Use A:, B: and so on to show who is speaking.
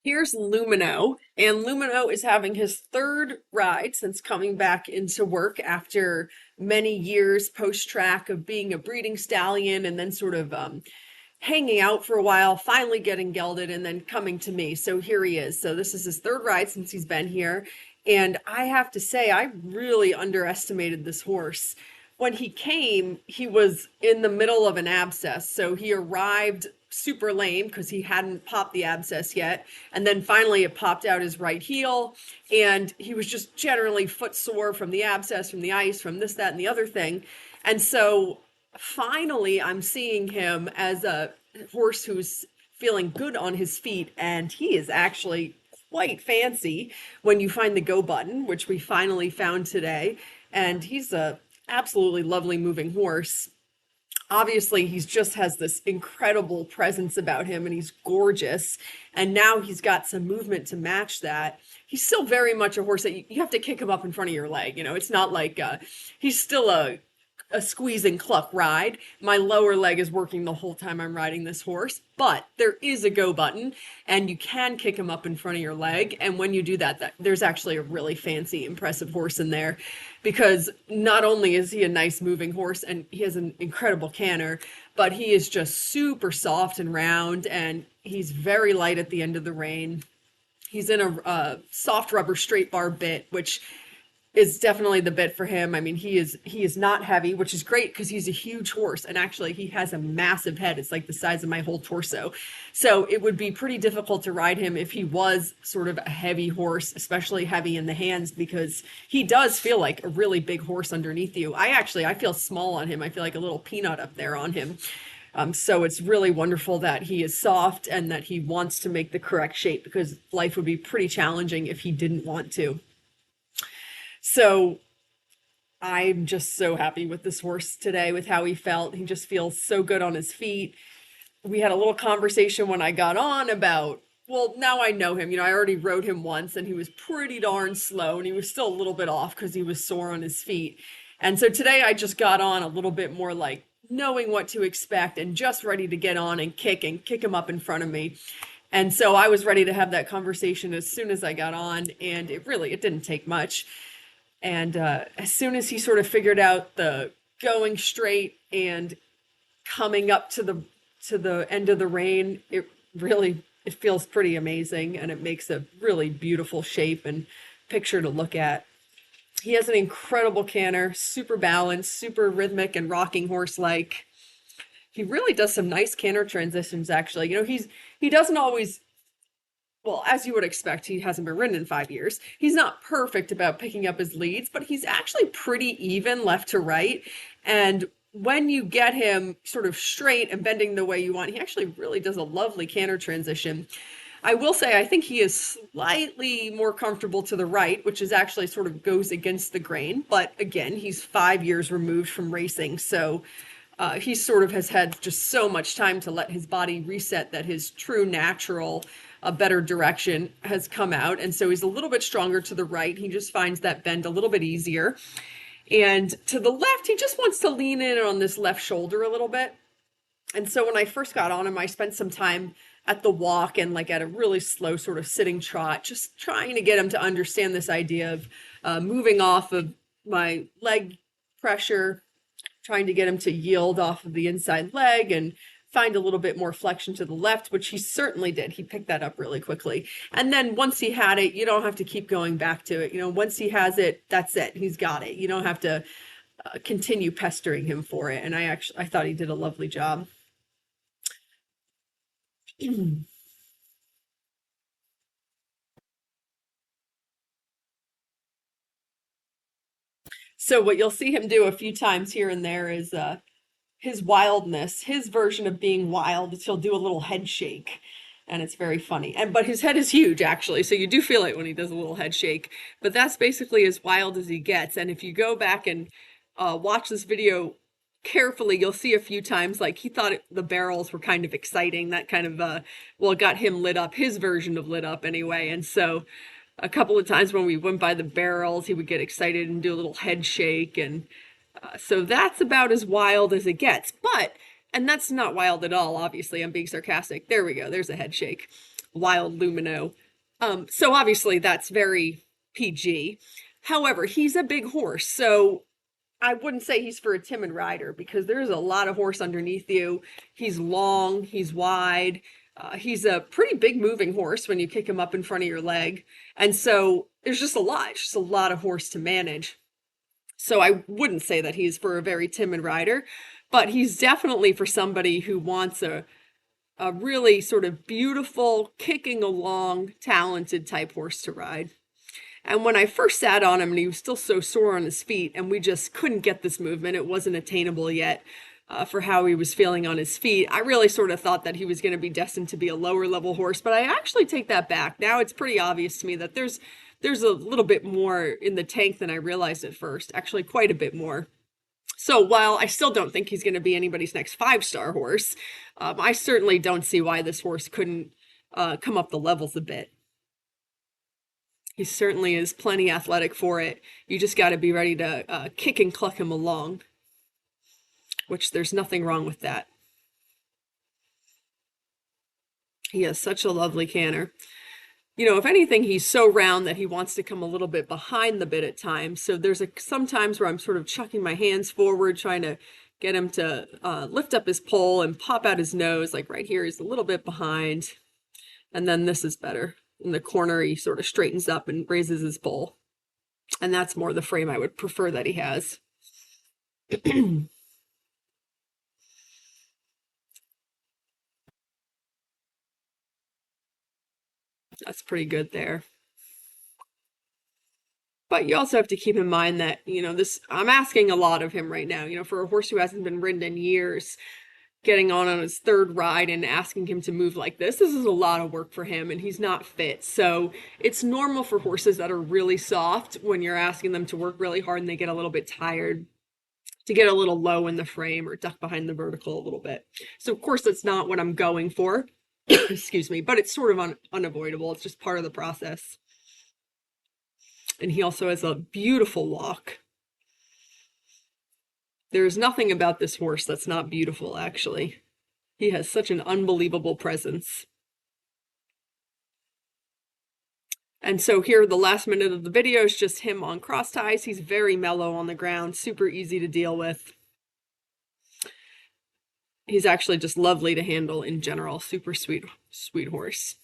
A: Here's Lumino, and Lumino is having his third ride since coming back into work after many years post-track of being a breeding stallion and then sort of hanging out for a while, finally getting gelded, and then coming to me. So here he is. So this is his third ride since he's been here. And I have to say, I really underestimated this horse. When he came, he was in the middle of an abscess. So he arrived super lame because he hadn't popped the abscess yet. And then finally it popped out his right heel. And he was just generally footsore from the abscess, from the ice, from this, that, and the other thing. And so finally I'm seeing him as a horse who's feeling good on his feet, and he is actually quite fancy when you find the go button, which we finally found today. And he's a absolutely lovely moving horse. Obviously, he's just has this incredible presence about him, and he's gorgeous. And now he's got some movement to match that. He's still very much a horse that you have to kick him up in front of your leg. You know, it's not like he's still a squeeze and cluck ride. My lower leg is working the whole time I'm riding this horse, but there is a go button and you can kick him up in front of your leg. And when you do that, there's actually a really fancy, impressive horse in there, because not only is he a nice moving horse and he has an incredible canter, but he is just super soft and round, and he's very light at the end of the rein. He's in a soft rubber straight bar bit, which is definitely the bit for him. I mean, he is not heavy, which is great because he's a huge horse, and actually he has a massive head. It's like the size of my whole torso. So it would be pretty difficult to ride him if he was sort of a heavy horse, especially heavy in the hands, because he does feel like a really big horse underneath you. I feel small on him. I feel like a little peanut up there on him. So it's really wonderful that he is soft and that he wants to make the correct shape, because life would be pretty challenging if he didn't want to. So I'm just so happy with this horse today, with how he felt. He just feels so good on his feet. We had a little conversation when I got on about, well, now I know him. You know, I already rode him once and he was pretty darn slow, and he was still a little bit off because he was sore on his feet. And so today I just got on a little bit more like knowing what to expect and just ready to get on and kick him up in front of me. And so I was ready to have that conversation as soon as I got on, and it didn't take much. And as soon as he sort of figured out the going straight and coming up to the end of the rein, it feels pretty amazing, and it makes a really beautiful shape and picture to look at. He has an incredible canter, super balanced, super rhythmic and rocking horse like. He really does some nice canter transitions actually. You know, he doesn't always, well, as you would expect, he hasn't been ridden in 5 years. He's not perfect about picking up his leads, but he's actually pretty even left to right. And when you get him sort of straight and bending the way you want, he actually really does a lovely canter transition. I will say, I think he is slightly more comfortable to the right, which is actually sort of goes against the grain. But again, he's 5 years removed from racing. So he sort of has had just so much time to let his body reset that his true natural, a better direction has come out. And so he's a little bit stronger to the right. He just finds that bend a little bit easier. And to the left, he just wants to lean in on this left shoulder a little bit. And so when I first got on him, I spent some time at the walk and like at a really slow sort of sitting trot, just trying to get him to understand this idea of moving off of my leg pressure, trying to get him to yield off of the inside leg and find a little bit more flexion to the left, which he certainly did. He picked that up really quickly. And then once he had it, you don't have to keep going back to it. You know, once he has it, that's it. He's got it. You don't have to continue pestering him for it. And I thought he did a lovely job. So what you'll see him do a few times here and there is his wildness, his version of being wild is he'll do a little head shake, and it's very funny. But his head is huge actually, so you do feel it when he does a little head shake. But that's basically as wild as he gets. And if you go back and watch this video carefully, you'll see a few times like he thought the barrels were kind of exciting. That kind of well, got him lit up, his version of lit up anyway. And so a couple of times when we went by the barrels, he would get excited and do a little head shake. And so that's about as wild as it gets. And that's not wild at all, obviously. I'm being sarcastic. There we go. There's a head shake. wild Lumino. So obviously that's very PG. However, he's a big horse, so I wouldn't say he's for a timid rider because there's a lot of horse underneath you. He's long, he's wide. He's a pretty big moving horse when you kick him up in front of your leg. And so there's just a lot. It's just a lot of horse to manage. So I wouldn't say that he's for a very timid rider, but he's definitely for somebody who wants a really sort of beautiful, kicking along, talented type horse to ride. And when I first sat on him and he was still so sore on his feet and we just couldn't get this movement, it wasn't attainable yet for how he was feeling on his feet, I really sort of thought that he was going to be destined to be a lower level horse, but I actually take that back. Now it's pretty obvious to me that there's a little bit more in the tank than I realized at first, actually quite a bit more. So while I still don't think he's going to be anybody's next 5-star horse, I certainly don't see why this horse couldn't come up the levels a bit. He certainly is plenty athletic for it. You just got to be ready to kick and cluck him along, which there's nothing wrong with that. He has such a lovely canter. You know, if anything, he's so round that he wants to come a little bit behind the bit at times. So there's some times where I'm sort of chucking my hands forward, trying to get him to lift up his poll and pop out his nose. Like right here, he's a little bit behind. And then this is better. In the corner, he sort of straightens up and raises his poll. And that's more the frame I would prefer that he has. That's pretty good there. But you also have to keep in mind that, you know, I'm asking a lot of him right now. You know, for a horse who hasn't been ridden in years, getting on his 3rd ride and asking him to move like this is a lot of work for him, and he's not fit. So it's normal for horses that are really soft, when you're asking them to work really hard and they get a little bit tired, to get a little low in the frame or duck behind the vertical a little bit. So of course that's not what I'm going for, excuse me, but it's sort of unavoidable. It's just part of the process. And he also has a beautiful walk. There's nothing about this horse that's not beautiful, actually. He has such an unbelievable presence. And so here, the last minute of the video is just him on cross ties. He's very mellow on the ground, super easy to deal with. He's actually just lovely to handle in general. Super sweet horse.